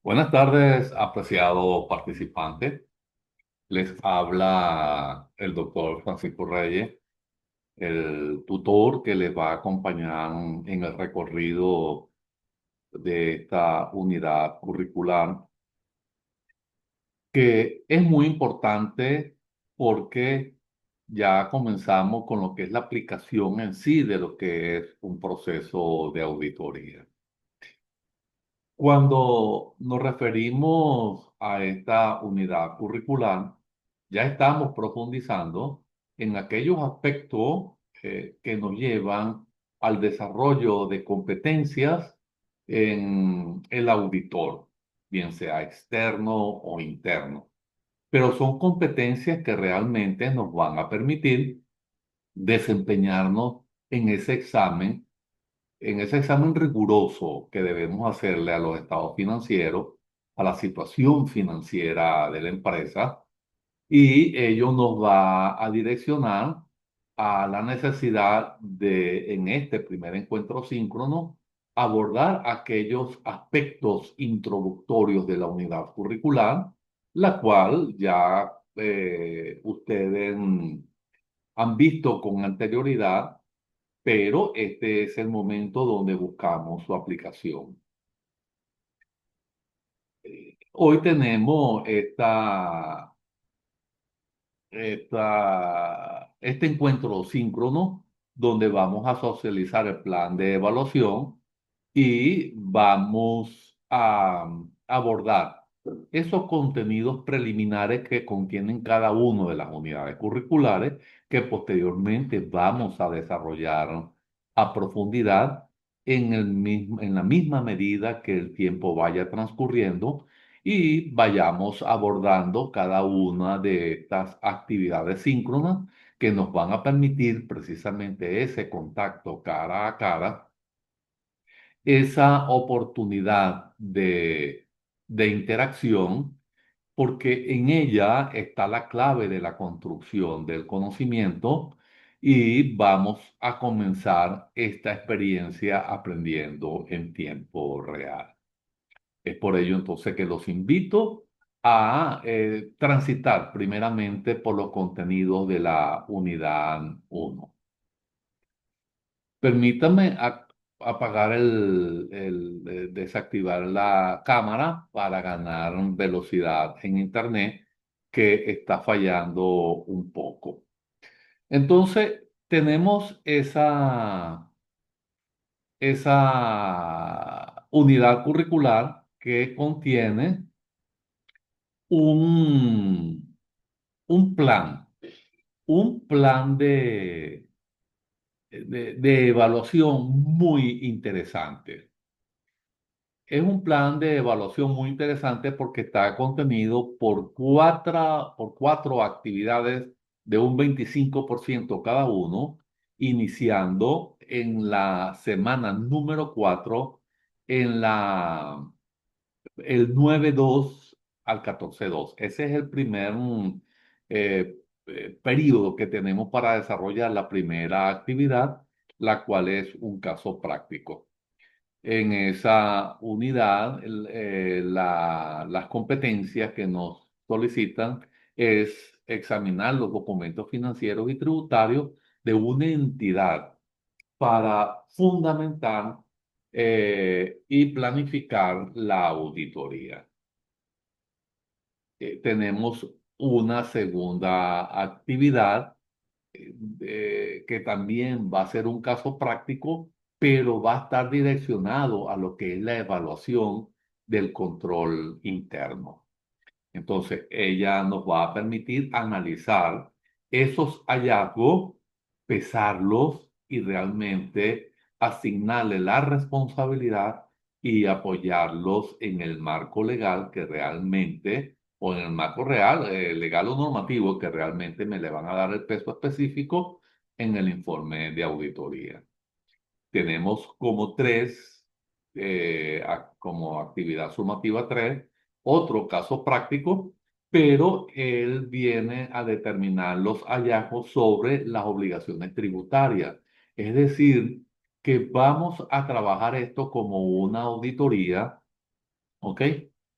Buenas tardes, apreciado participante. Les habla el doctor Francisco Reyes, el tutor que les va a acompañar en el recorrido de esta unidad curricular, que es muy importante porque ya comenzamos con lo que es la aplicación en sí de lo que es un proceso de auditoría. Cuando nos referimos a esta unidad curricular, ya estamos profundizando en aquellos aspectos que nos llevan al desarrollo de competencias en el auditor, bien sea externo o interno. Pero son competencias que realmente nos van a permitir desempeñarnos en ese examen riguroso que debemos hacerle a los estados financieros, a la situación financiera de la empresa, y ello nos va a direccionar a la necesidad de, en este primer encuentro síncrono, abordar aquellos aspectos introductorios de la unidad curricular, la cual ya ustedes han visto con anterioridad, pero este es el momento donde buscamos su aplicación. Hoy tenemos este encuentro síncrono donde vamos a socializar el plan de evaluación y vamos a abordar esos contenidos preliminares que contienen cada una de las unidades curriculares que posteriormente vamos a desarrollar a profundidad en la misma medida que el tiempo vaya transcurriendo y vayamos abordando cada una de estas actividades síncronas que nos van a permitir precisamente ese contacto cara a cara, esa oportunidad de interacción, porque en ella está la clave de la construcción del conocimiento y vamos a comenzar esta experiencia aprendiendo en tiempo real. Es por ello entonces que los invito a transitar primeramente por los contenidos de la unidad uno. Permítame apagar desactivar la cámara para ganar velocidad en internet que está fallando un poco. Entonces, tenemos esa unidad curricular que contiene un, un plan, un plan de evaluación muy interesante. Es un plan de evaluación muy interesante porque está contenido por cuatro actividades de un 25% cada uno, iniciando en la semana número 4 en el 9-2 al 14-2. Ese es el primer periodo que tenemos para desarrollar la primera actividad, la cual es un caso práctico. En esa unidad, las competencias que nos solicitan es examinar los documentos financieros y tributarios de una entidad para fundamentar y planificar la auditoría. Tenemos una segunda actividad que también va a ser un caso práctico, pero va a estar direccionado a lo que es la evaluación del control interno. Entonces, ella nos va a permitir analizar esos hallazgos, pesarlos y realmente asignarle la responsabilidad y apoyarlos en el marco legal que realmente, o en el marco real, legal o normativo, que realmente me le van a dar el peso específico en el informe de auditoría. Tenemos como tres, como actividad sumativa tres, otro caso práctico, pero él viene a determinar los hallazgos sobre las obligaciones tributarias. Es decir, que vamos a trabajar esto como una auditoría, ¿ok?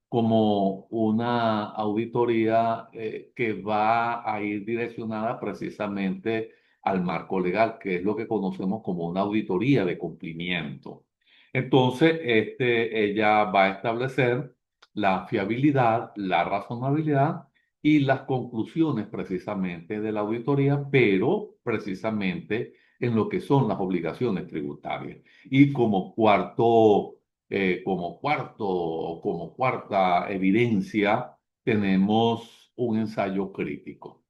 como una auditoría que va a ir direccionada precisamente al marco legal, que es lo que conocemos como una auditoría de cumplimiento. Entonces, ella va a establecer la fiabilidad, la razonabilidad y las conclusiones precisamente de la auditoría, pero precisamente en lo que son las obligaciones tributarias. Y como cuarto o como cuarta evidencia, tenemos un ensayo crítico,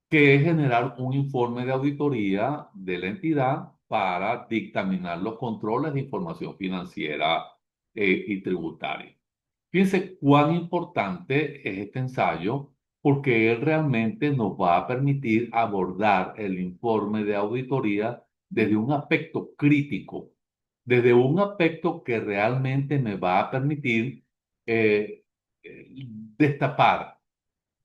que es generar un informe de auditoría de la entidad para dictaminar los controles de información financiera y tributaria. Fíjense cuán importante es este ensayo porque él realmente nos va a permitir abordar el informe de auditoría desde un aspecto crítico, desde un aspecto que realmente me va a permitir eh, eh, destapar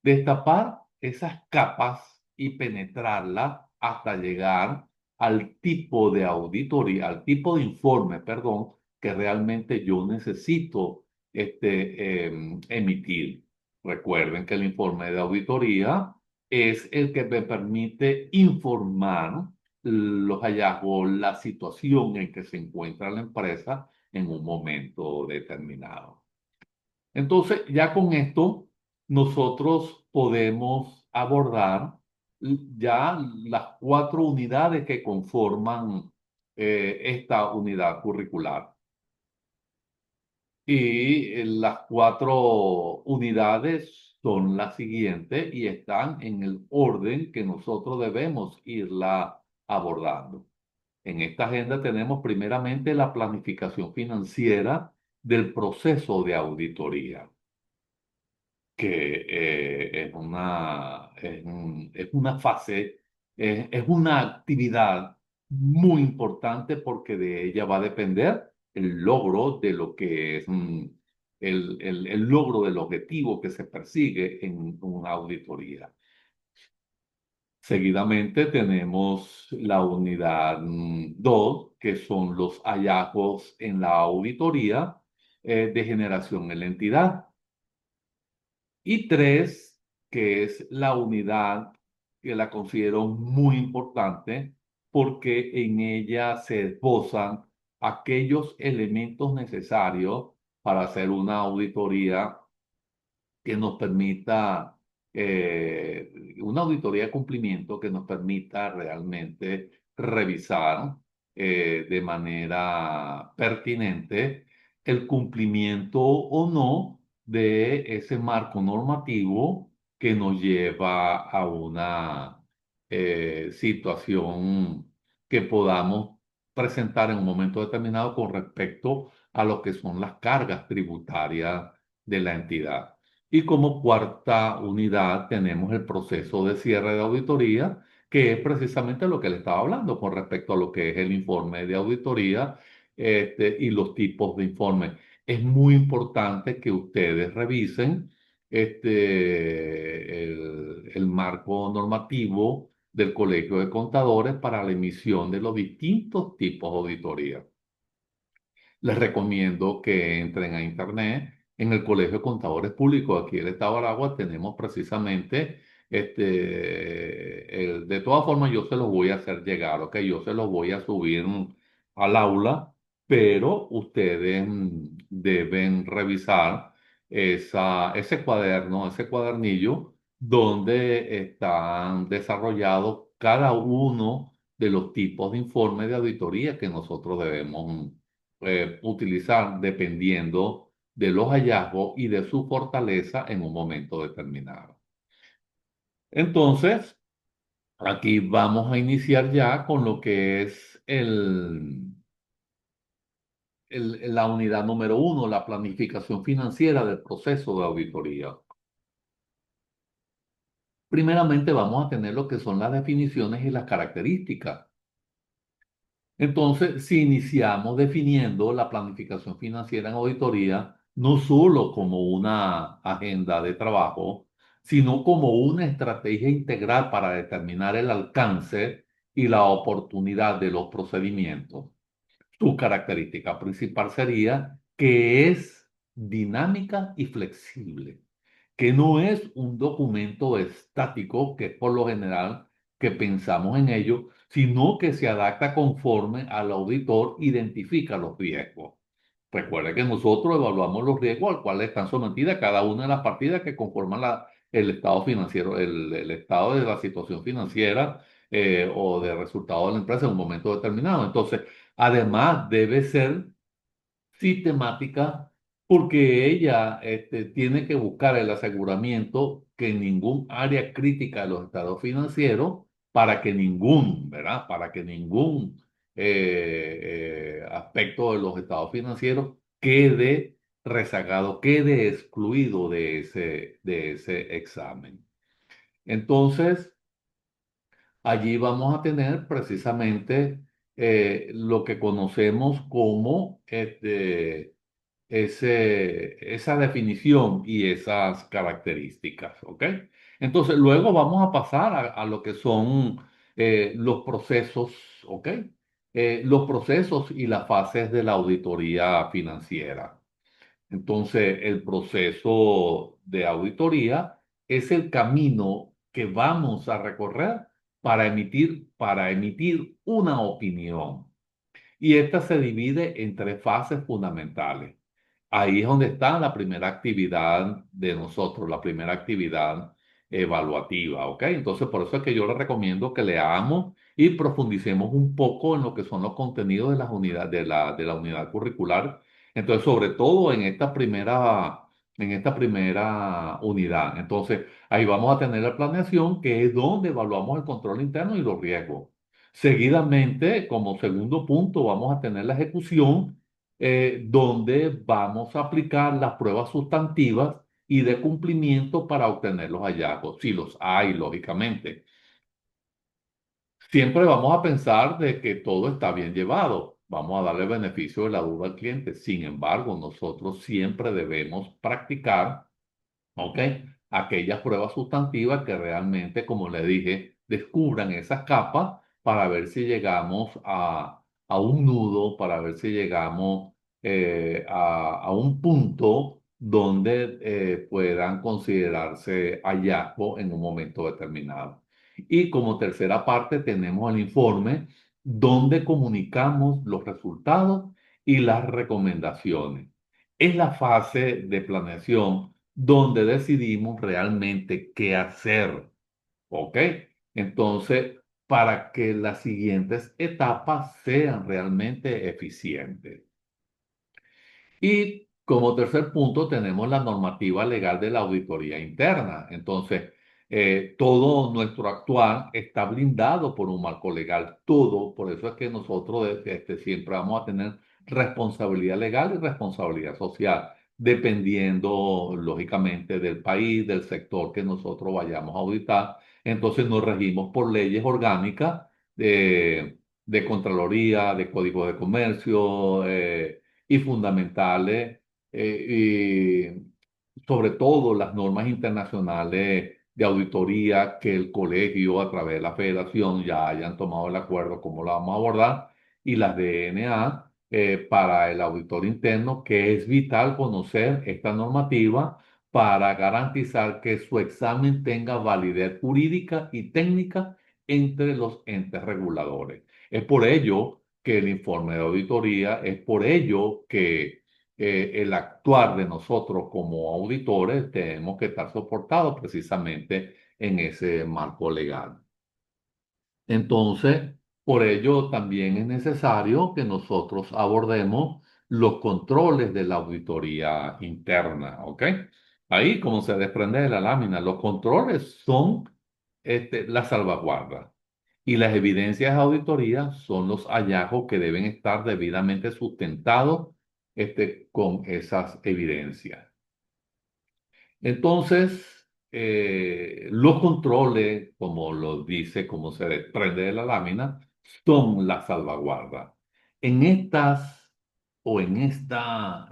destapar esas capas y penetrarlas hasta llegar al tipo de auditoría, al tipo de informe, perdón, que realmente yo necesito emitir. Recuerden que el informe de auditoría es el que me permite informar los hallazgos, la situación en que se encuentra la empresa en un momento determinado. Entonces, ya con esto, nosotros podemos abordar ya las cuatro unidades que conforman esta unidad curricular. Y las cuatro unidades son las siguientes y están en el orden que nosotros debemos irla abordando. En esta agenda tenemos primeramente la planificación financiera del proceso de auditoría, que es una fase, es una actividad muy importante porque de ella va a depender el logro de lo que es el logro del objetivo que se persigue en una auditoría. Seguidamente tenemos la unidad 2, que son los hallazgos en la auditoría de generación en la entidad. Y 3, que es la unidad que la considero muy importante porque en ella se esbozan aquellos elementos necesarios para hacer una auditoría que nos permita, una auditoría de cumplimiento que nos permita realmente revisar de manera pertinente el cumplimiento o no de ese marco normativo que nos lleva a una situación que podamos presentar en un momento determinado con respecto a lo que son las cargas tributarias de la entidad. Y como cuarta unidad tenemos el proceso de cierre de auditoría, que es precisamente lo que le estaba hablando con respecto a lo que es el informe de auditoría y los tipos de informes. Es muy importante que ustedes revisen el marco normativo del Colegio de Contadores para la emisión de los distintos tipos de auditoría. Les recomiendo que entren a internet. En el Colegio de Contadores Públicos aquí del Estado de Aragua tenemos precisamente, de todas formas yo se los voy a hacer llegar, ¿ok? Yo se los voy a subir al aula, pero ustedes deben revisar ese cuaderno, ese cuadernillo, donde están desarrollados cada uno de los tipos de informes de auditoría que nosotros debemos utilizar dependiendo de los hallazgos y de su fortaleza en un momento determinado. Entonces, aquí vamos a iniciar ya con lo que es la unidad número 1, la planificación financiera del proceso de auditoría. Primeramente vamos a tener lo que son las definiciones y las características. Entonces, si iniciamos definiendo la planificación financiera en auditoría, no solo como una agenda de trabajo, sino como una estrategia integral para determinar el alcance y la oportunidad de los procedimientos. Su característica principal sería que es dinámica y flexible, que no es un documento estático, que es por lo general que pensamos en ello, sino que se adapta conforme al auditor identifica los riesgos. Recuerde que nosotros evaluamos los riesgos al cual están sometidas cada una de las partidas que conforman el estado financiero, el estado de la situación financiera o de resultado de la empresa en un momento determinado. Entonces, además debe ser sistemática porque ella tiene que buscar el aseguramiento que en ningún área crítica de los estados financieros, para que ningún, ¿verdad? Para que ningún aspecto de los estados financieros quede rezagado, quede excluido de ese examen. Entonces, allí vamos a tener precisamente lo que conocemos como esa definición y esas características, ¿ok? Entonces, luego vamos a pasar a lo que son los procesos, ¿ok? Los procesos y las fases de la auditoría financiera. Entonces, el proceso de auditoría es el camino que vamos a recorrer para emitir una opinión. Y esta se divide en tres fases fundamentales. Ahí es donde está la primera actividad de nosotros, la primera actividad evaluativa, ¿ok? Entonces, por eso es que yo les recomiendo que leamos y profundicemos un poco en lo que son los contenidos de las unidades, de la unidad curricular. Entonces, sobre todo en esta primera unidad. Entonces, ahí vamos a tener la planeación, que es donde evaluamos el control interno y los riesgos. Seguidamente, como segundo punto, vamos a tener la ejecución, donde vamos a aplicar las pruebas sustantivas y de cumplimiento para obtener los hallazgos, si los hay, lógicamente. Siempre vamos a pensar de que todo está bien llevado. Vamos a darle beneficio de la duda al cliente. Sin embargo, nosotros siempre debemos practicar, ¿ok? Aquellas pruebas sustantivas que realmente, como le dije, descubran esas capas para ver si llegamos a un nudo, para ver si llegamos a un punto donde puedan considerarse hallazgo en un momento determinado. Y como tercera parte tenemos el informe donde comunicamos los resultados y las recomendaciones. Es la fase de planeación donde decidimos realmente qué hacer, ¿ok? Entonces, para que las siguientes etapas sean realmente eficientes. Y como tercer punto tenemos la normativa legal de la auditoría interna. Entonces, todo nuestro actuar está blindado por un marco legal, todo. Por eso es que nosotros siempre vamos a tener responsabilidad legal y responsabilidad social, dependiendo lógicamente del país, del sector que nosotros vayamos a auditar. Entonces nos regimos por leyes orgánicas de Contraloría, de Código de Comercio, y fundamentales, y sobre todo las normas internacionales de auditoría que el colegio a través de la federación ya hayan tomado el acuerdo cómo la vamos a abordar, y las de DNA para el auditor interno, que es vital conocer esta normativa para garantizar que su examen tenga validez jurídica y técnica entre los entes reguladores. Es por ello que el informe de auditoría, es por ello que el actuar de nosotros como auditores tenemos que estar soportados precisamente en ese marco legal. Entonces, por ello también es necesario que nosotros abordemos los controles de la auditoría interna, ¿ok? Ahí, como se desprende de la lámina, los controles son la salvaguarda, y las evidencias de auditoría son los hallazgos que deben estar debidamente sustentados con esas evidencias. Entonces, los controles, como lo dice, como se desprende de la lámina, son la salvaguarda. En estas o en esta,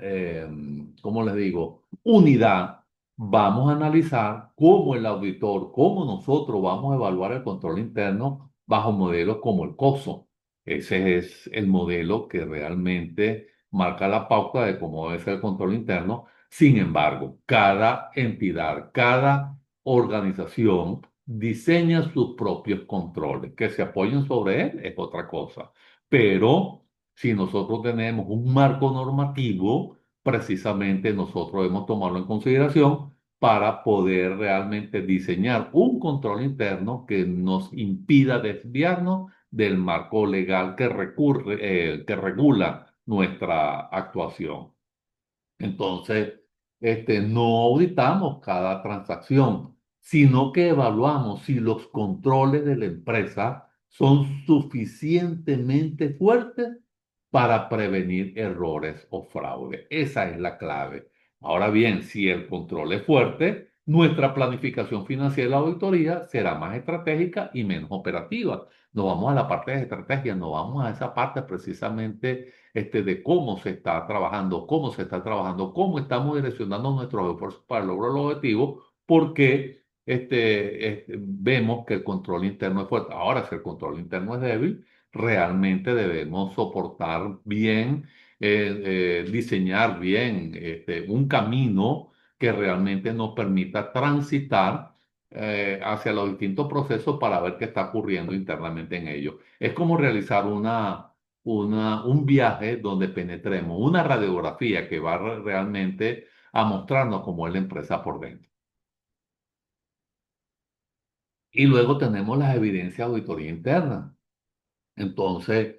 ¿cómo les digo? Unidad, vamos a analizar cómo el auditor, cómo nosotros vamos a evaluar el control interno bajo modelos como el COSO. Ese es el modelo que realmente marca la pauta de cómo debe ser el control interno. Sin embargo, cada entidad, cada organización diseña sus propios controles. Que se apoyen sobre él es otra cosa. Pero si nosotros tenemos un marco normativo, precisamente nosotros debemos tomarlo en consideración para poder realmente diseñar un control interno que nos impida desviarnos del marco legal que regula nuestra actuación. Entonces, no auditamos cada transacción, sino que evaluamos si los controles de la empresa son suficientemente fuertes para prevenir errores o fraude. Esa es la clave. Ahora bien, si el control es fuerte, nuestra planificación financiera y la auditoría será más estratégica y menos operativa. No vamos a la parte de estrategia, no vamos a esa parte precisamente de cómo se está trabajando, cómo estamos direccionando nuestros esfuerzos para el logro del objetivo, porque vemos que el control interno es fuerte. Ahora, si el control interno es débil, realmente debemos soportar bien, diseñar bien un camino que realmente nos permita transitar hacia los distintos procesos para ver qué está ocurriendo internamente en ellos. Es como realizar un viaje donde penetremos una radiografía que va realmente a mostrarnos cómo es la empresa por dentro. Y luego tenemos las evidencias de auditoría interna. Entonces,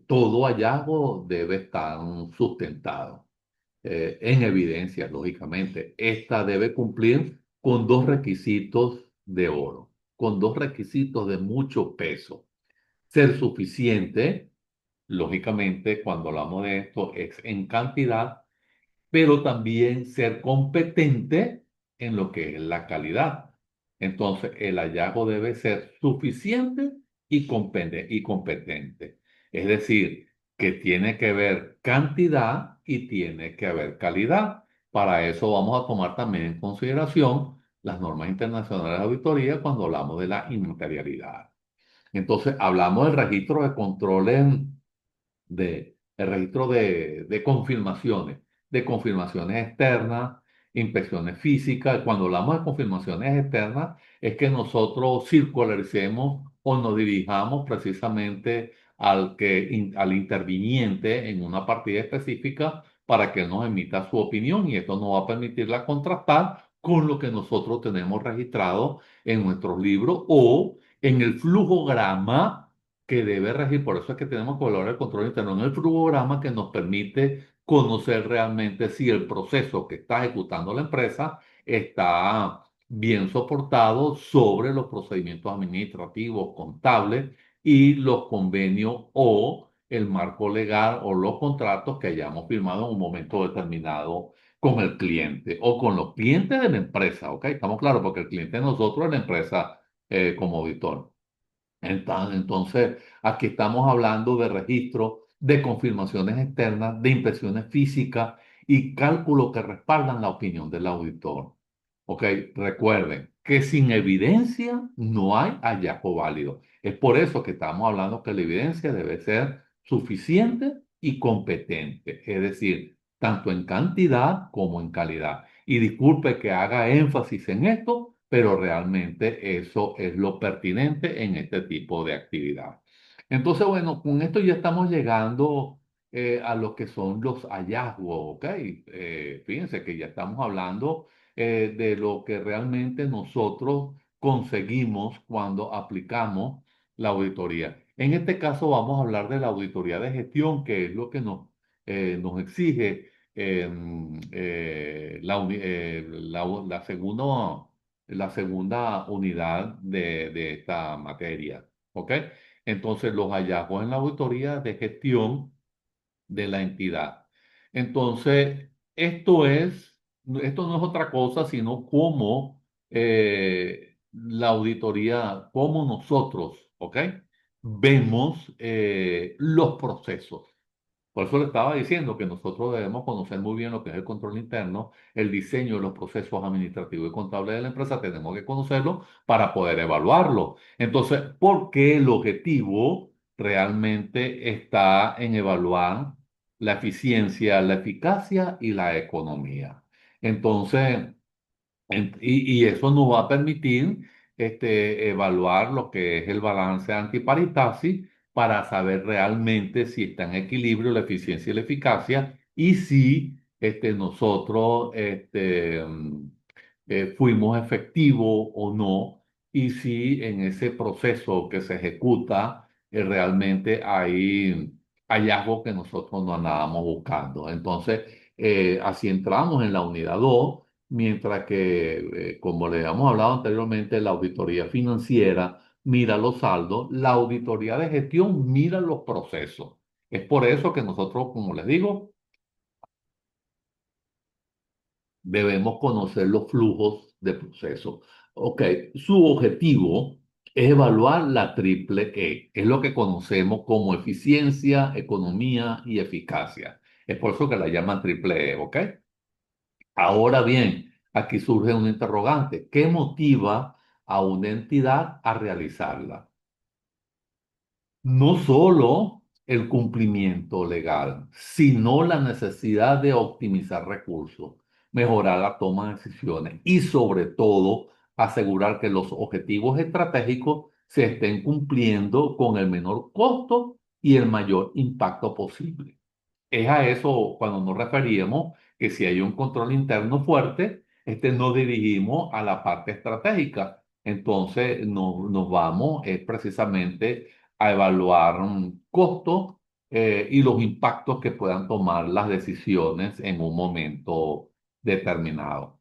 todo hallazgo debe estar sustentado en evidencia, lógicamente. Esta debe cumplir con dos requisitos de oro, con dos requisitos de mucho peso. Ser suficiente. Lógicamente, cuando hablamos de esto es en cantidad, pero también ser competente en lo que es la calidad. Entonces, el hallazgo debe ser suficiente y competente. Es decir, que tiene que haber cantidad y tiene que haber calidad. Para eso vamos a tomar también en consideración las normas internacionales de auditoría cuando hablamos de la inmaterialidad. Entonces, hablamos del registro de controles el registro de confirmaciones externas, inspecciones físicas. Cuando hablamos de confirmaciones externas, es que nosotros circularicemos o nos dirijamos precisamente al interviniente en una partida específica para que él nos emita su opinión y esto nos va a permitirla contrastar con lo que nosotros tenemos registrado en nuestros libros o en el flujograma que debe regir. Por eso es que tenemos que valorar el control interno en el programa que nos permite conocer realmente si el proceso que está ejecutando la empresa está bien soportado sobre los procedimientos administrativos, contables y los convenios o el marco legal o los contratos que hayamos firmado en un momento determinado con el cliente o con los clientes de la empresa, ¿ok? Estamos claros, porque el cliente de nosotros es la empresa como auditor. Entonces, aquí estamos hablando de registro, de confirmaciones externas, de impresiones físicas y cálculos que respaldan la opinión del auditor. Ok, recuerden que sin evidencia no hay hallazgo válido. Es por eso que estamos hablando que la evidencia debe ser suficiente y competente, es decir, tanto en cantidad como en calidad. Y disculpe que haga énfasis en esto, pero realmente eso es lo pertinente en este tipo de actividad. Entonces, bueno, con esto ya estamos llegando a lo que son los hallazgos, ¿ok? Fíjense que ya estamos hablando de lo que realmente nosotros conseguimos cuando aplicamos la auditoría. En este caso vamos a hablar de la auditoría de gestión, que es lo que nos exige la segunda unidad de esta materia. ¿Ok? Entonces, los hallazgos en la auditoría de gestión de la entidad. Entonces, esto no es otra cosa sino cómo la auditoría, cómo nosotros, ¿ok? Vemos los procesos. Por eso le estaba diciendo que nosotros debemos conocer muy bien lo que es el control interno, el diseño de los procesos administrativos y contables de la empresa, tenemos que conocerlo para poder evaluarlo. Entonces, ¿por qué el objetivo realmente está en evaluar la eficiencia, la eficacia y la economía. Entonces, y eso nos va a permitir evaluar lo que es el balance antiparitasis para saber realmente si está en equilibrio la eficiencia y la eficacia y si nosotros fuimos efectivos o no y si en ese proceso que se ejecuta realmente hay hallazgos que nosotros no andábamos buscando. Entonces, así entramos en la unidad 2 mientras que, como le habíamos hablado anteriormente, la auditoría financiera mira los saldos, la auditoría de gestión mira los procesos. Es por eso que nosotros, como les digo, debemos conocer los flujos de proceso. Ok, su objetivo es evaluar la triple E, es lo que conocemos como eficiencia, economía y eficacia. Es por eso que la llaman triple E, ¿ok? Ahora bien, aquí surge un interrogante. ¿Qué motiva a una entidad a realizarla? No solo el cumplimiento legal, sino la necesidad de optimizar recursos, mejorar la toma de decisiones y sobre todo asegurar que los objetivos estratégicos se estén cumpliendo con el menor costo y el mayor impacto posible. Es a eso cuando nos referíamos que si hay un control interno fuerte, nos dirigimos a la parte estratégica. Entonces nos vamos precisamente a evaluar costos y los impactos que puedan tomar las decisiones en un momento determinado.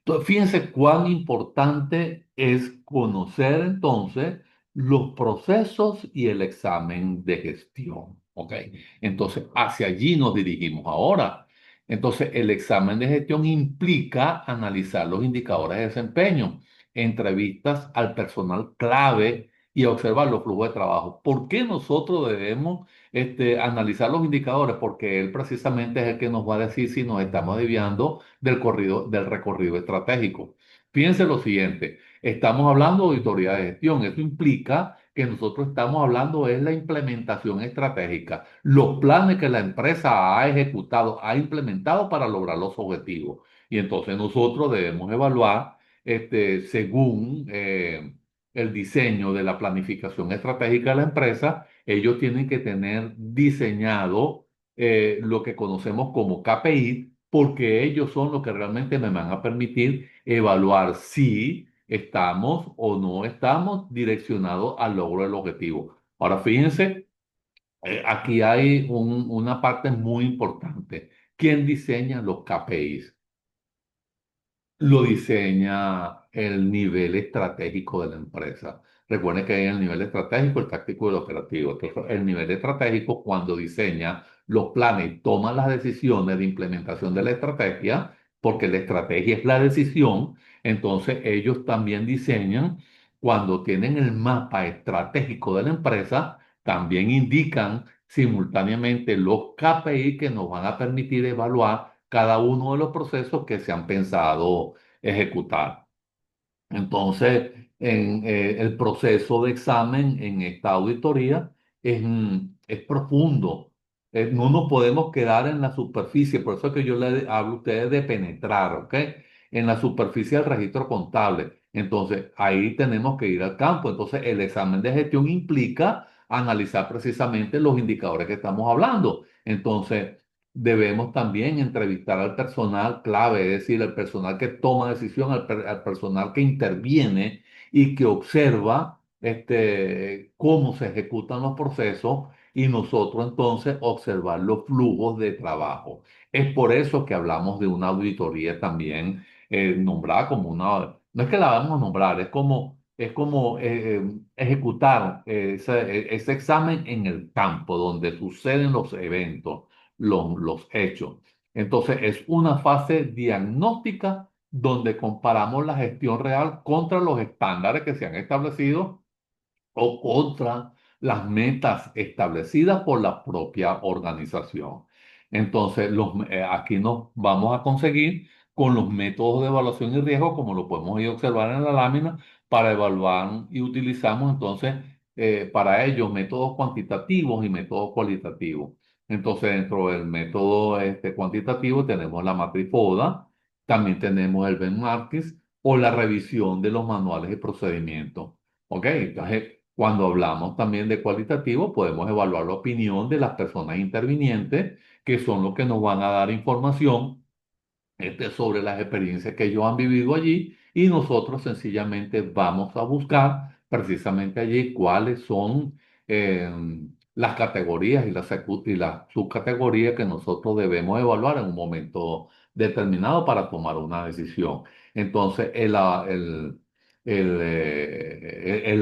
Entonces, fíjense cuán importante es conocer entonces los procesos y el examen de gestión. ¿Ok? Entonces, hacia allí nos dirigimos ahora. Entonces, el examen de gestión implica analizar los indicadores de desempeño, entrevistas al personal clave y observar los flujos de trabajo. ¿Por qué nosotros debemos analizar los indicadores? Porque él precisamente es el que nos va a decir si nos estamos desviando del recorrido estratégico. Fíjense lo siguiente, estamos hablando de auditoría de gestión, eso implica que nosotros estamos hablando de la implementación estratégica, los planes que la empresa ha ejecutado, ha implementado para lograr los objetivos. Y entonces nosotros debemos evaluar según el diseño de la planificación estratégica de la empresa, ellos tienen que tener diseñado lo que conocemos como KPI, porque ellos son los que realmente me van a permitir evaluar si estamos o no estamos direccionados al logro del objetivo. Ahora, fíjense, aquí hay una parte muy importante. ¿Quién diseña los KPIs? Lo diseña el nivel estratégico de la empresa. Recuerden que hay el nivel estratégico, el táctico y el operativo. Entonces, el nivel estratégico, cuando diseña los planes y toma las decisiones de implementación de la estrategia, porque la estrategia es la decisión, entonces ellos también diseñan, cuando tienen el mapa estratégico de la empresa, también indican simultáneamente los KPI que nos van a permitir evaluar cada uno de los procesos que se han pensado ejecutar. Entonces, el proceso de examen en esta auditoría es profundo. No nos podemos quedar en la superficie, por eso es que yo le hablo a ustedes de penetrar, ¿ok? En la superficie del registro contable. Entonces, ahí tenemos que ir al campo. Entonces, el examen de gestión implica analizar precisamente los indicadores que estamos hablando. Entonces, debemos también entrevistar al personal clave, es decir, al personal que toma decisión, al personal que interviene y que observa cómo se ejecutan los procesos y nosotros entonces observar los flujos de trabajo. Es por eso que hablamos de una auditoría también nombrada como una, no es que la vamos a nombrar, es como ejecutar ese examen en el campo donde suceden los eventos los hechos. Entonces, es una fase diagnóstica donde comparamos la gestión real contra los estándares que se han establecido o contra las metas establecidas por la propia organización. Entonces, aquí nos vamos a conseguir con los métodos de evaluación y riesgo, como lo podemos ir a observar en la lámina, para evaluar y utilizamos entonces para ellos métodos cuantitativos y métodos cualitativos. Entonces, dentro del método cuantitativo tenemos la matriz FODA, también tenemos el benchmarking o la revisión de los manuales y procedimientos. ¿Ok? Entonces, cuando hablamos también de cualitativo, podemos evaluar la opinión de las personas intervinientes, que son los que nos van a dar información sobre las experiencias que ellos han vivido allí y nosotros sencillamente vamos a buscar precisamente allí cuáles son eh, las categorías y las subcategorías que nosotros debemos evaluar en un momento determinado para tomar una decisión. Entonces, el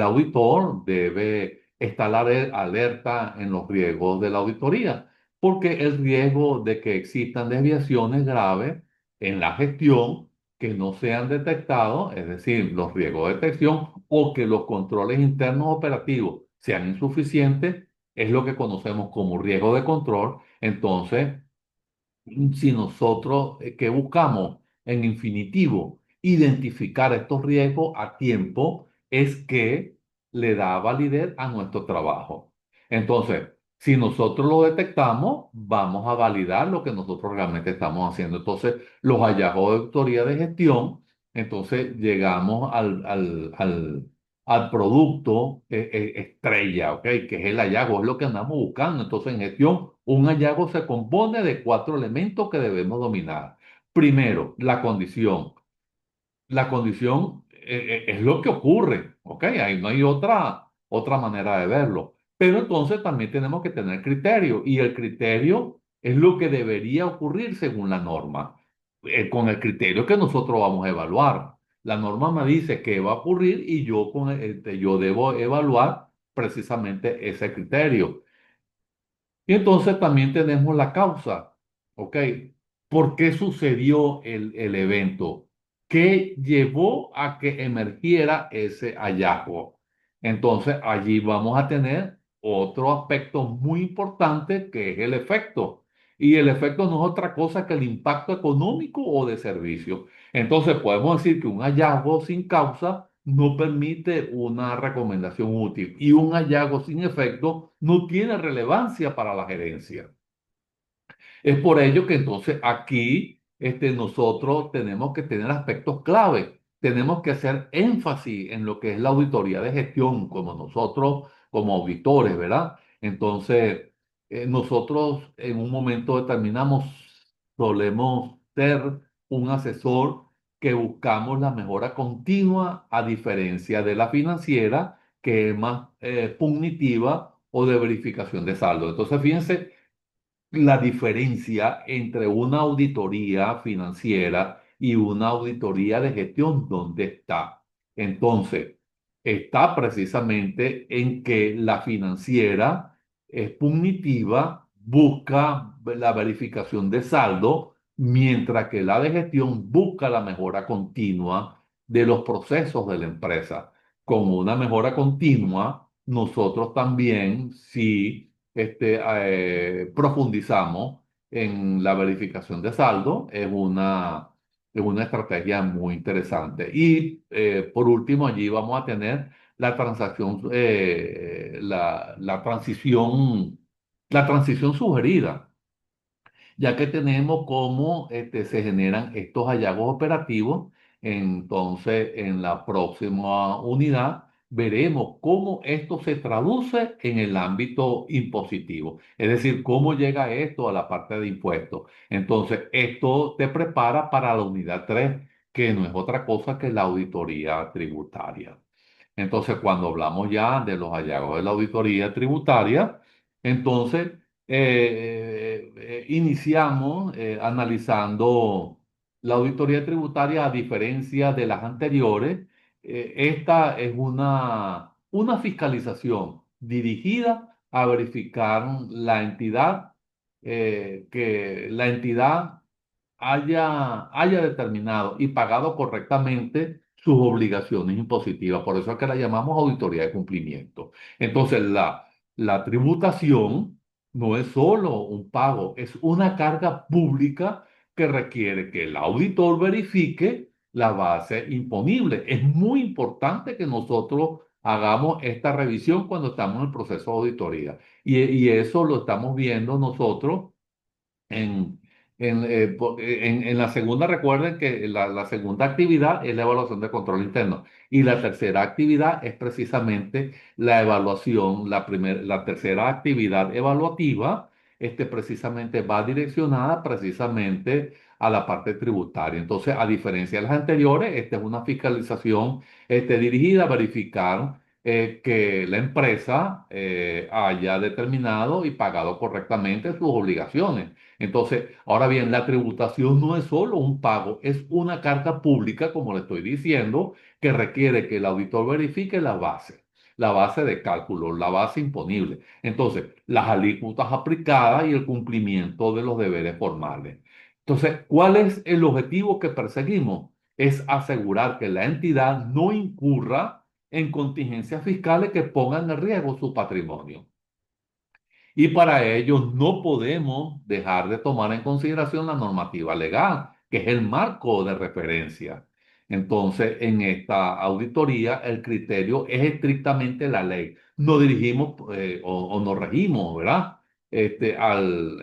auditor debe estar alerta en los riesgos de la auditoría, porque el riesgo de que existan desviaciones graves en la gestión que no sean detectados, es decir, los riesgos de detección o que los controles internos operativos sean insuficientes, es lo que conocemos como riesgo de control. Entonces, si nosotros, ¿qué buscamos en infinitivo? Identificar estos riesgos a tiempo es que le da validez a nuestro trabajo. Entonces, si nosotros lo detectamos, vamos a validar lo que nosotros realmente estamos haciendo. Entonces, los hallazgos de autoría de gestión, entonces llegamos al producto estrella, ¿ok? Que es el hallazgo, es lo que andamos buscando. Entonces, en gestión, un hallazgo se compone de cuatro elementos que debemos dominar. Primero, la condición. La condición es lo que ocurre, ¿ok? Ahí no hay otra manera de verlo. Pero entonces también tenemos que tener criterio y el criterio es lo que debería ocurrir según la norma. Con el criterio que nosotros vamos a evaluar. La norma me dice qué va a ocurrir y yo debo evaluar precisamente ese criterio. Y entonces también tenemos la causa, ¿ok? ¿Por qué sucedió el evento? ¿Qué llevó a que emergiera ese hallazgo? Entonces allí vamos a tener otro aspecto muy importante que es el efecto. Y el efecto no es otra cosa que el impacto económico o de servicio. Entonces podemos decir que un hallazgo sin causa no permite una recomendación útil y un hallazgo sin efecto no tiene relevancia para la gerencia. Es por ello que entonces aquí nosotros tenemos que tener aspectos clave. Tenemos que hacer énfasis en lo que es la auditoría de gestión, como nosotros, como auditores, ¿verdad? Entonces, nosotros en un momento determinamos, solemos ser un asesor que buscamos la mejora continua, a diferencia de la financiera, que es más punitiva o de verificación de saldo. Entonces, fíjense la diferencia entre una auditoría financiera y una auditoría de gestión, ¿dónde está? Entonces, está precisamente en que la financiera es punitiva, busca la verificación de saldo, mientras que la de gestión busca la mejora continua de los procesos de la empresa. Con una mejora continua, nosotros también, sí profundizamos en la verificación de saldo, es una estrategia muy interesante. Y por último, allí vamos a tener la transacción, la transición sugerida, ya que tenemos cómo se generan estos hallazgos operativos. Entonces, en la próxima unidad veremos cómo esto se traduce en el ámbito impositivo, es decir, cómo llega esto a la parte de impuestos. Entonces, esto te prepara para la unidad 3, que no es otra cosa que la auditoría tributaria. Entonces, cuando hablamos ya de los hallazgos de la auditoría tributaria, entonces iniciamos analizando la auditoría tributaria a diferencia de las anteriores. Esta es una fiscalización dirigida a verificar que la entidad haya determinado y pagado correctamente sus obligaciones impositivas. Por eso es que la llamamos auditoría de cumplimiento. Entonces, la tributación no es solo un pago, es una carga pública que requiere que el auditor verifique la base imponible. Es muy importante que nosotros hagamos esta revisión cuando estamos en el proceso de auditoría. Y eso lo estamos viendo nosotros en, en la segunda, recuerden que la segunda actividad es la evaluación de control interno y la tercera actividad es precisamente la evaluación, la tercera actividad evaluativa, precisamente va direccionada precisamente a la parte tributaria. Entonces, a diferencia de las anteriores, esta es una fiscalización dirigida a verificar que la empresa haya determinado y pagado correctamente sus obligaciones. Entonces, ahora bien, la tributación no es solo un pago, es una carga pública, como le estoy diciendo, que requiere que el auditor verifique la base de cálculo, la base imponible. Entonces, las alícuotas aplicadas y el cumplimiento de los deberes formales. Entonces, ¿cuál es el objetivo que perseguimos? Es asegurar que la entidad no incurra en contingencias fiscales que pongan en riesgo su patrimonio. Y para ello no podemos dejar de tomar en consideración la normativa legal, que es el marco de referencia. Entonces, en esta auditoría, el criterio es estrictamente la ley. Nos dirigimos o nos regimos, ¿verdad? Este, al,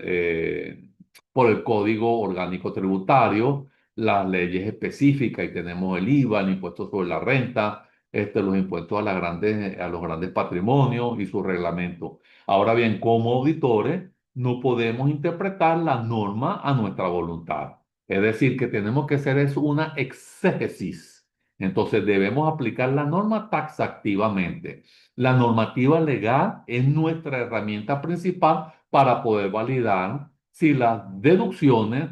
por el Código Orgánico Tributario, las leyes específicas, y tenemos el IVA, el impuesto sobre la renta, los impuestos a, a los grandes patrimonios y su reglamento. Ahora bien, como auditores, no podemos interpretar la norma a nuestra voluntad. Es decir, que tenemos que hacer es una exégesis. Entonces, debemos aplicar la norma taxativamente. La normativa legal es nuestra herramienta principal para poder validar si las deducciones,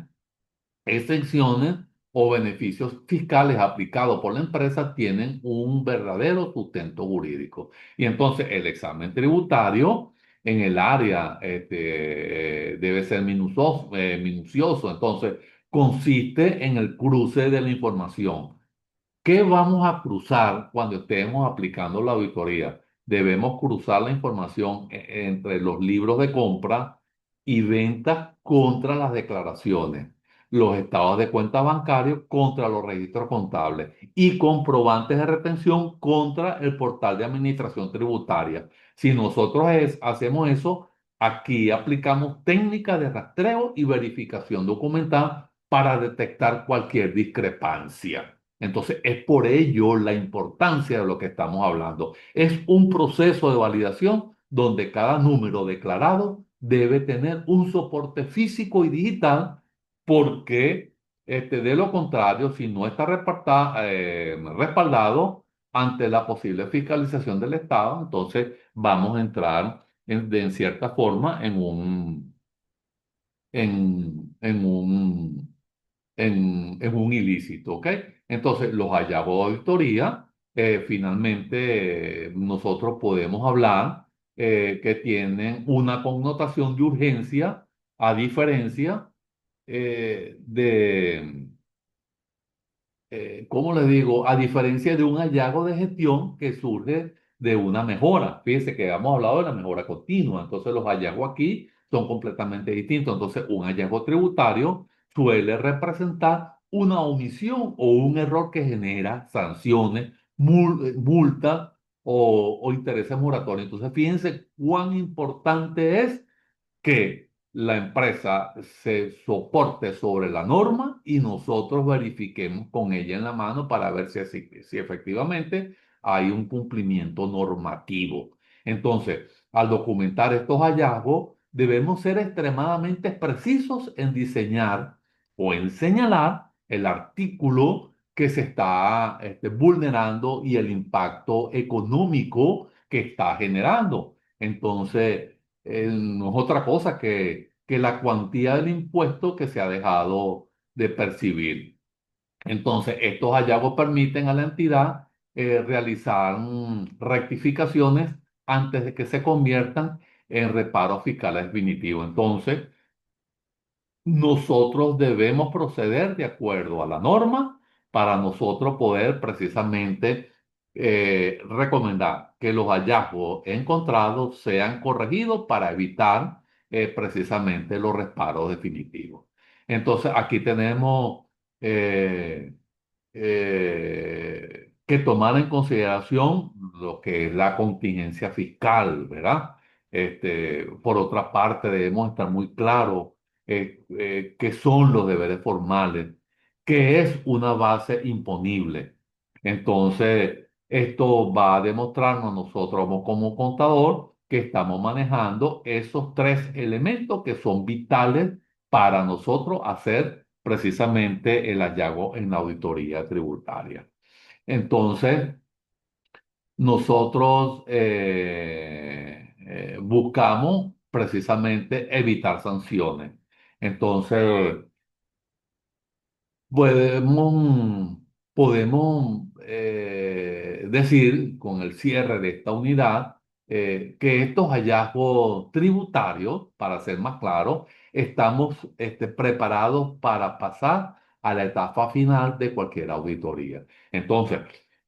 exenciones o beneficios fiscales aplicados por la empresa tienen un verdadero sustento jurídico. Y entonces el examen tributario en el área debe ser minucioso. Entonces consiste en el cruce de la información. ¿Qué vamos a cruzar cuando estemos aplicando la auditoría? Debemos cruzar la información entre los libros de compra y ventas contra las declaraciones, los estados de cuenta bancarios contra los registros contables y comprobantes de retención contra el portal de administración tributaria. Si nosotros hacemos eso, aquí aplicamos técnicas de rastreo y verificación documental para detectar cualquier discrepancia. Entonces, es por ello la importancia de lo que estamos hablando. Es un proceso de validación donde cada número declarado debe tener un soporte físico y digital porque de lo contrario, si no está respaldado ante la posible fiscalización del Estado, entonces vamos a entrar en cierta forma en un en un ilícito, ¿ok? Entonces, los hallazgos de auditoría, finalmente nosotros podemos hablar que tienen una connotación de urgencia a diferencia de ¿cómo les digo? A diferencia de un hallazgo de gestión que surge de una mejora. Fíjense que hemos hablado de la mejora continua, entonces los hallazgos aquí son completamente distintos. Entonces, un hallazgo tributario suele representar una omisión o un error que genera sanciones, multas o intereses moratorios. Entonces, fíjense cuán importante es que la empresa se soporte sobre la norma y nosotros verifiquemos con ella en la mano para ver si efectivamente hay un cumplimiento normativo. Entonces, al documentar estos hallazgos, debemos ser extremadamente precisos en diseñar o en señalar el artículo que se está vulnerando y el impacto económico que está generando. Entonces, no es otra cosa que la cuantía del impuesto que se ha dejado de percibir. Entonces, estos hallazgos permiten a la entidad realizar rectificaciones antes de que se conviertan en reparos fiscales definitivos. Entonces, nosotros debemos proceder de acuerdo a la norma para nosotros poder precisamente recomendar que los hallazgos encontrados sean corregidos para evitar precisamente los reparos definitivos. Entonces, aquí tenemos eh, que tomar en consideración lo que es la contingencia fiscal, ¿verdad? Por otra parte, debemos estar muy claros qué son los deberes formales, qué es una base imponible. Entonces, esto va a demostrarnos a nosotros como contador que estamos manejando esos tres elementos que son vitales para nosotros hacer precisamente el hallazgo en la auditoría tributaria. Entonces, nosotros buscamos precisamente evitar sanciones. Entonces, Podemos, podemos decir con el cierre de esta unidad que estos hallazgos tributarios, para ser más claro, estamos preparados para pasar a la etapa final de cualquier auditoría. Entonces,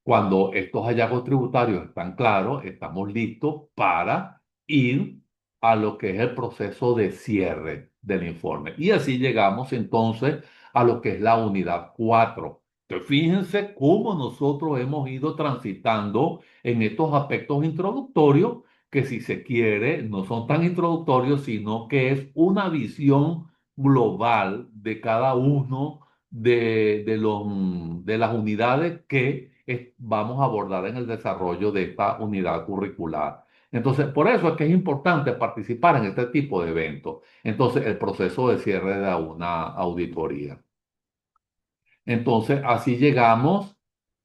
cuando estos hallazgos tributarios están claros, estamos listos para ir a lo que es el proceso de cierre del informe. Y así llegamos entonces a lo que es la unidad 4. Entonces, fíjense cómo nosotros hemos ido transitando en estos aspectos introductorios, que si se quiere, no son tan introductorios, sino que es una visión global de cada uno de las unidades que vamos a abordar en el desarrollo de esta unidad curricular. Entonces, por eso es que es importante participar en este tipo de eventos. Entonces, el proceso de cierre de una auditoría. Entonces, así llegamos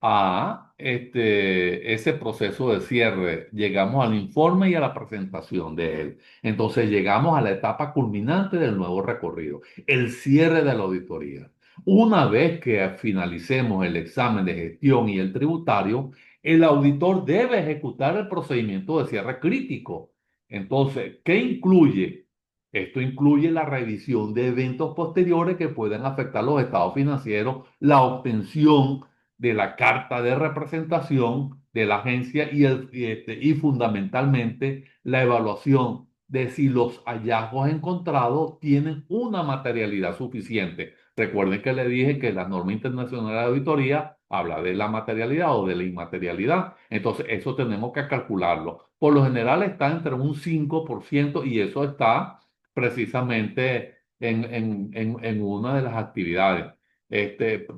a ese proceso de cierre, llegamos al informe y a la presentación de él. Entonces, llegamos a la etapa culminante del nuevo recorrido, el cierre de la auditoría. Una vez que finalicemos el examen de gestión y el tributario, el auditor debe ejecutar el procedimiento de cierre crítico. Entonces, ¿qué incluye? Esto incluye la revisión de eventos posteriores que puedan afectar los estados financieros, la obtención de la carta de representación de la agencia y fundamentalmente la evaluación de si los hallazgos encontrados tienen una materialidad suficiente. Recuerden que le dije que la norma internacional de auditoría habla de la materialidad o de la inmaterialidad. Entonces, eso tenemos que calcularlo. Por lo general está entre un 5% y eso está precisamente en una de las actividades.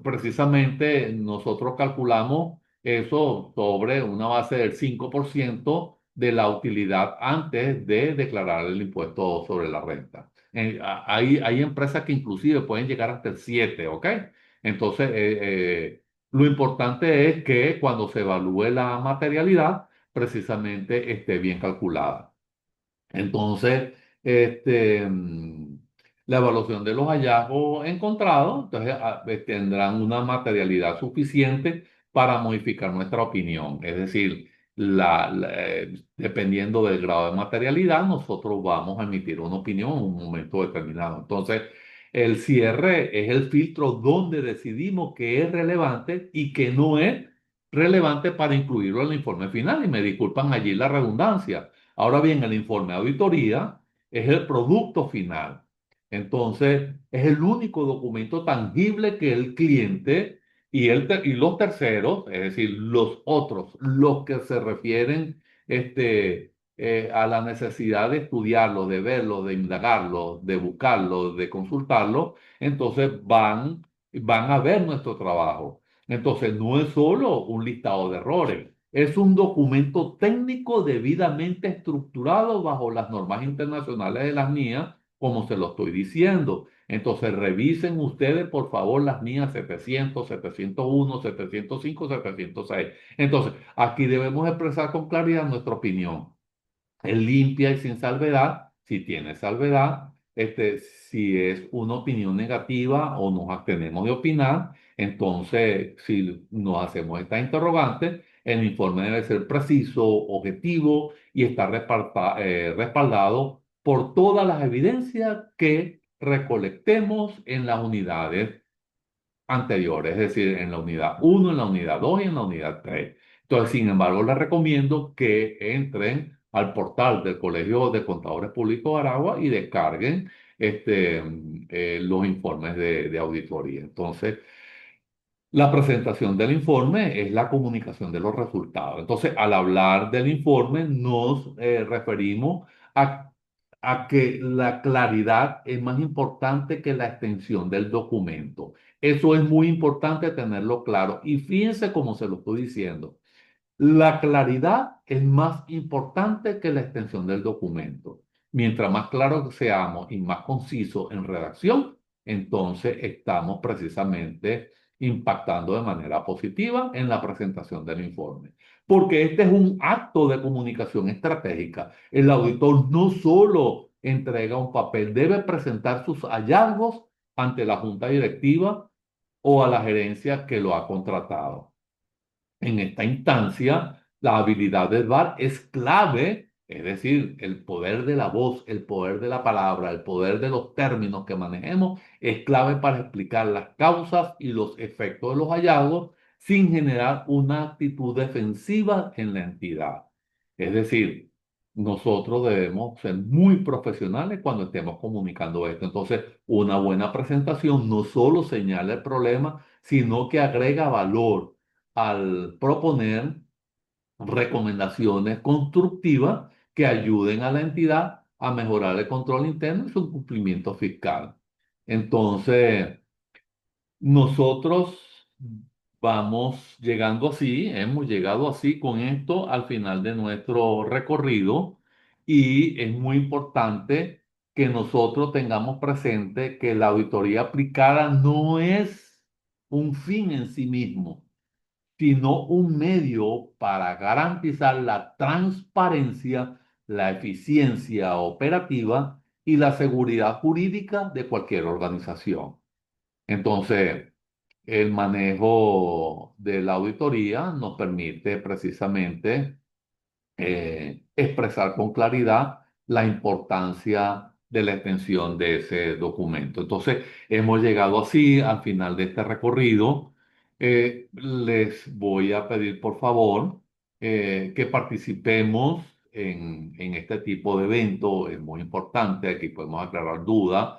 Precisamente nosotros calculamos eso sobre una base del 5% de la utilidad antes de declarar el impuesto sobre la renta. Hay empresas que inclusive pueden llegar hasta el 7, ¿ok? Entonces, lo importante es que cuando se evalúe la materialidad, precisamente esté bien calculada. Entonces, este, mm, la evaluación de los hallazgos encontrados, entonces tendrán una materialidad suficiente para modificar nuestra opinión. Es decir, dependiendo del grado de materialidad, nosotros vamos a emitir una opinión en un momento determinado. Entonces, el cierre es el filtro donde decidimos que es relevante y que no es relevante para incluirlo en el informe final. Y me disculpan allí la redundancia. Ahora bien, el informe de auditoría es el producto final. Entonces, es el único documento tangible que el cliente y los terceros, es decir, los otros, los que se refieren a la necesidad de estudiarlo, de verlo, de indagarlo, de buscarlo, de consultarlo, entonces van a ver nuestro trabajo. Entonces, no es solo un listado de errores. Es un documento técnico debidamente estructurado bajo las normas internacionales de las NIA, como se lo estoy diciendo. Entonces, revisen ustedes, por favor, las NIA 700, 701, 705, 706. Entonces, aquí debemos expresar con claridad nuestra opinión. Es limpia y sin salvedad, si tiene salvedad, si es una opinión negativa o nos abstenemos de opinar, entonces si nos hacemos esta interrogante, el informe debe ser preciso, objetivo y estar respaldado por todas las evidencias que recolectemos en las unidades anteriores, es decir, en la unidad 1, en la unidad 2 y en la unidad 3. Entonces, sin embargo, les recomiendo que entren al portal del Colegio de Contadores Públicos de Aragua y descarguen los informes de auditoría. Entonces, La presentación del informe es la comunicación de los resultados. Entonces, al hablar del informe, nos referimos a, a que la claridad es más importante que la extensión del documento. Eso es muy importante tenerlo claro. Y fíjense cómo se lo estoy diciendo. La claridad es más importante que la extensión del documento. Mientras más claros seamos y más concisos en redacción, entonces estamos precisamente impactando de manera positiva en la presentación del informe. Porque este es un acto de comunicación estratégica. El auditor no solo entrega un papel, debe presentar sus hallazgos ante la junta directiva o a la gerencia que lo ha contratado. En esta instancia, la habilidad del VAR es clave, es decir, el poder de la voz, el poder de la palabra, el poder de los términos que manejemos, es clave para explicar las causas y los efectos de los hallazgos sin generar una actitud defensiva en la entidad. Es decir, nosotros debemos ser muy profesionales cuando estemos comunicando esto. Entonces, una buena presentación no solo señala el problema, sino que agrega valor al proponer recomendaciones constructivas que ayuden a la entidad a mejorar el control interno y su cumplimiento fiscal. Entonces, nosotros vamos llegando así, hemos llegado así con esto al final de nuestro recorrido y es muy importante que nosotros tengamos presente que la auditoría aplicada no es un fin en sí mismo, sino un medio para garantizar la transparencia, la eficiencia operativa y la seguridad jurídica de cualquier organización. Entonces, el manejo de la auditoría nos permite precisamente expresar con claridad la importancia de la extensión de ese documento. Entonces, hemos llegado así al final de este recorrido. Les voy a pedir, por favor, que participemos en este tipo de evento. Es muy importante, aquí podemos aclarar dudas.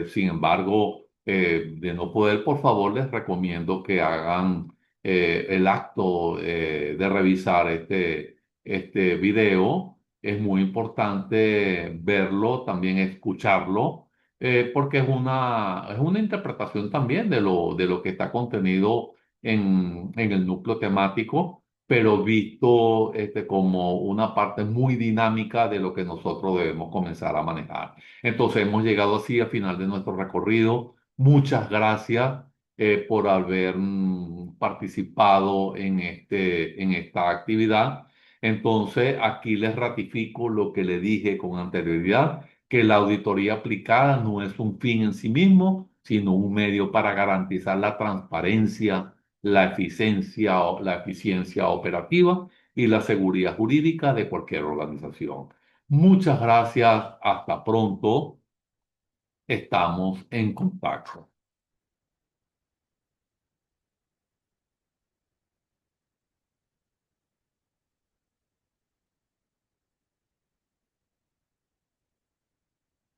Sin embargo, de no poder, por favor, les recomiendo que hagan el acto de revisar este video. Es muy importante verlo, también escucharlo, porque es una interpretación también de lo que está contenido en el núcleo temático, pero visto como una parte muy dinámica de lo que nosotros debemos comenzar a manejar. Entonces hemos llegado así al final de nuestro recorrido. Muchas gracias por haber participado en esta actividad. Entonces, aquí les ratifico lo que le dije con anterioridad, que la auditoría aplicada no es un fin en sí mismo, sino un medio para garantizar la transparencia, la eficiencia operativa y la seguridad jurídica de cualquier organización. Muchas gracias, hasta pronto, estamos en contacto.